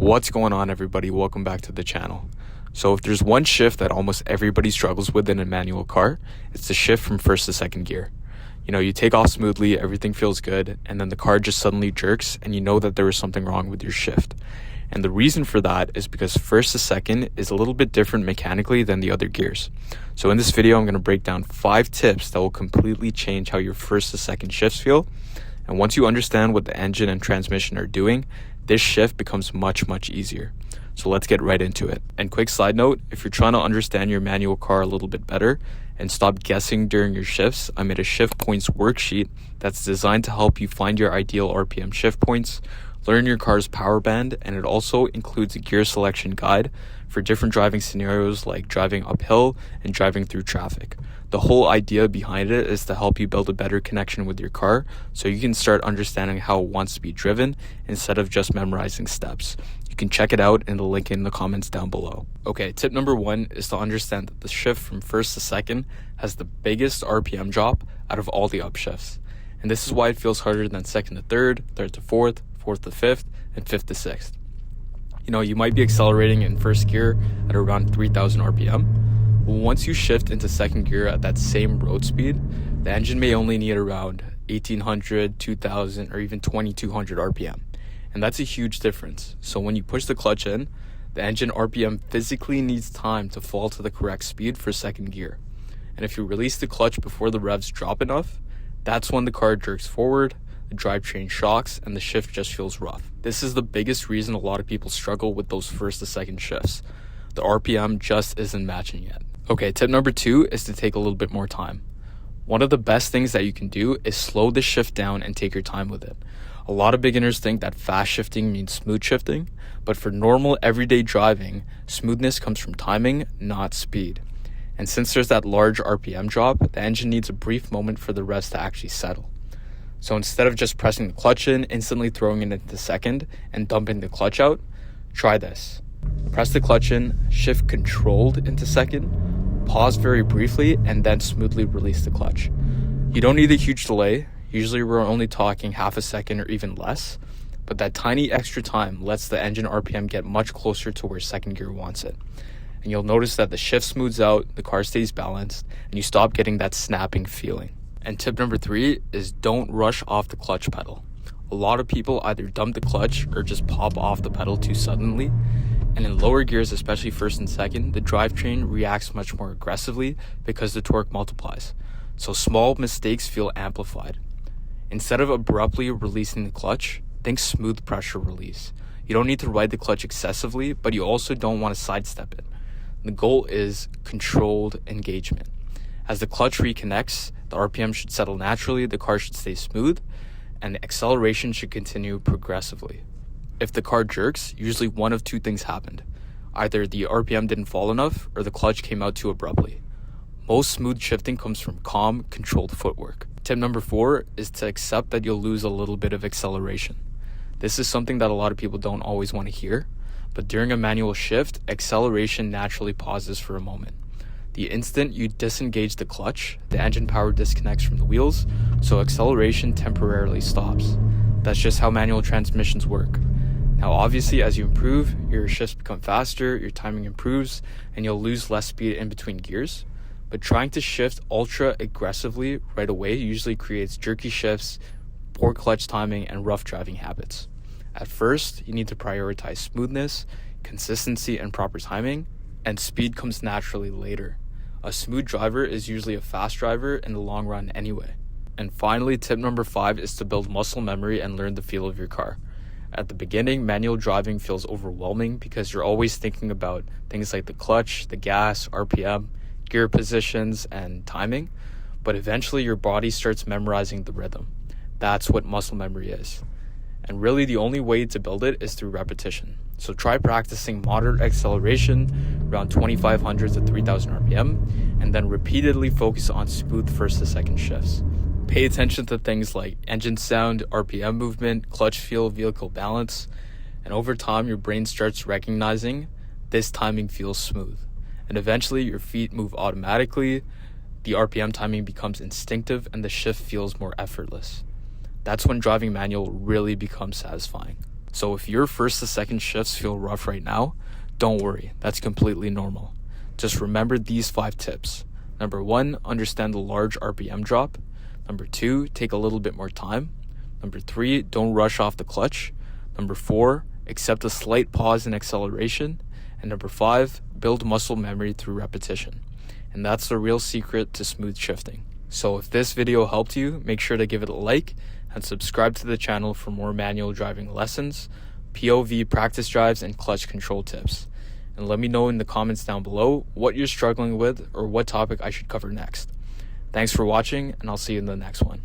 What's going on, everybody? Welcome back to the channel. So if there's one shift that almost everybody struggles with in a manual car, it's the shift from first to second gear. You take off smoothly, everything feels good, and then the car just suddenly jerks and you know that there was something wrong with your shift. And the reason for that is because first to second is a little bit different mechanically than the other gears. So in this video, I'm going to break down 5 tips that will completely change how your first to second shifts feel. And once you understand what the engine and transmission are doing, this shift becomes much easier. So let's get right into it. And quick side note, if you're trying to understand your manual car a little bit better and stop guessing during your shifts, I made a shift points worksheet that's designed to help you find your ideal RPM shift points, learn your car's power band, and it also includes a gear selection guide for different driving scenarios like driving uphill and driving through traffic. The whole idea behind it is to help you build a better connection with your car so you can start understanding how it wants to be driven instead of just memorizing steps. You can check it out in the link in the comments down below. Okay, tip number 1 is to understand that the shift from first to second has the biggest RPM drop out of all the upshifts. And this is why it feels harder than second to third, third to fourth, fourth to fifth, and fifth to sixth. You might be accelerating in first gear at around 3000 RPM. But once you shift into second gear at that same road speed, the engine may only need around 1800, 2000, or even 2200 RPM. And that's a huge difference. So when you push the clutch in, the engine RPM physically needs time to fall to the correct speed for second gear. And if you release the clutch before the revs drop enough, that's when the car jerks forward, the drivetrain shocks, and the shift just feels rough. This is the biggest reason a lot of people struggle with those first to second shifts. The RPM just isn't matching yet. Okay, tip number 2 is to take a little bit more time. One of the best things that you can do is slow the shift down and take your time with it. A lot of beginners think that fast shifting means smooth shifting, but for normal everyday driving, smoothness comes from timing, not speed. And since there's that large RPM drop, the engine needs a brief moment for the revs to actually settle. So instead of just pressing the clutch in, instantly throwing it into second, and dumping the clutch out, try this. Press the clutch in, shift controlled into second, pause very briefly, and then smoothly release the clutch. You don't need a huge delay. Usually we're only talking half a second or even less, but that tiny extra time lets the engine RPM get much closer to where second gear wants it. And you'll notice that the shift smooths out, the car stays balanced, and you stop getting that snapping feeling. And tip number 3 is don't rush off the clutch pedal. A lot of people either dump the clutch or just pop off the pedal too suddenly. And in lower gears, especially first and second, the drivetrain reacts much more aggressively because the torque multiplies. So small mistakes feel amplified. Instead of abruptly releasing the clutch, think smooth pressure release. You don't need to ride the clutch excessively, but you also don't want to sidestep it. The goal is controlled engagement. As the clutch reconnects, the RPM should settle naturally, the car should stay smooth, and the acceleration should continue progressively. If the car jerks, usually one of 2 things happened. Either the RPM didn't fall enough, or the clutch came out too abruptly. Most smooth shifting comes from calm, controlled footwork. Tip number 4 is to accept that you'll lose a little bit of acceleration. This is something that a lot of people don't always want to hear, but during a manual shift, acceleration naturally pauses for a moment. The instant you disengage the clutch, the engine power disconnects from the wheels, so acceleration temporarily stops. That's just how manual transmissions work. Now obviously, as you improve, your shifts become faster, your timing improves, and you'll lose less speed in between gears. But trying to shift ultra aggressively right away usually creates jerky shifts, poor clutch timing, and rough driving habits. At first, you need to prioritize smoothness, consistency, and proper timing, and speed comes naturally later. A smooth driver is usually a fast driver in the long run anyway. And finally, tip number 5 is to build muscle memory and learn the feel of your car. At the beginning, manual driving feels overwhelming because you're always thinking about things like the clutch, the gas, RPM, gear positions, and timing, but eventually your body starts memorizing the rhythm. That's what muscle memory is. And really the only way to build it is through repetition. So try practicing moderate acceleration around 2500 to 3000 RPM, and then repeatedly focus on smooth first to second shifts. Pay attention to things like engine sound, RPM movement, clutch feel, vehicle balance, and over time your brain starts recognizing this timing feels smooth. And eventually your feet move automatically, the RPM timing becomes instinctive, and the shift feels more effortless. That's when driving manual really becomes satisfying. So if your first to second shifts feel rough right now, don't worry, that's completely normal. Just remember these 5 tips. Number 1, understand the large RPM drop. Number 2, take a little bit more time. Number 3, don't rush off the clutch. Number 4, accept a slight pause in acceleration. And number 5, build muscle memory through repetition. And that's the real secret to smooth shifting. So if this video helped you, make sure to give it a like and subscribe to the channel for more manual driving lessons, POV practice drives, and clutch control tips. And let me know in the comments down below what you're struggling with or what topic I should cover next. Thanks for watching, and I'll see you in the next one.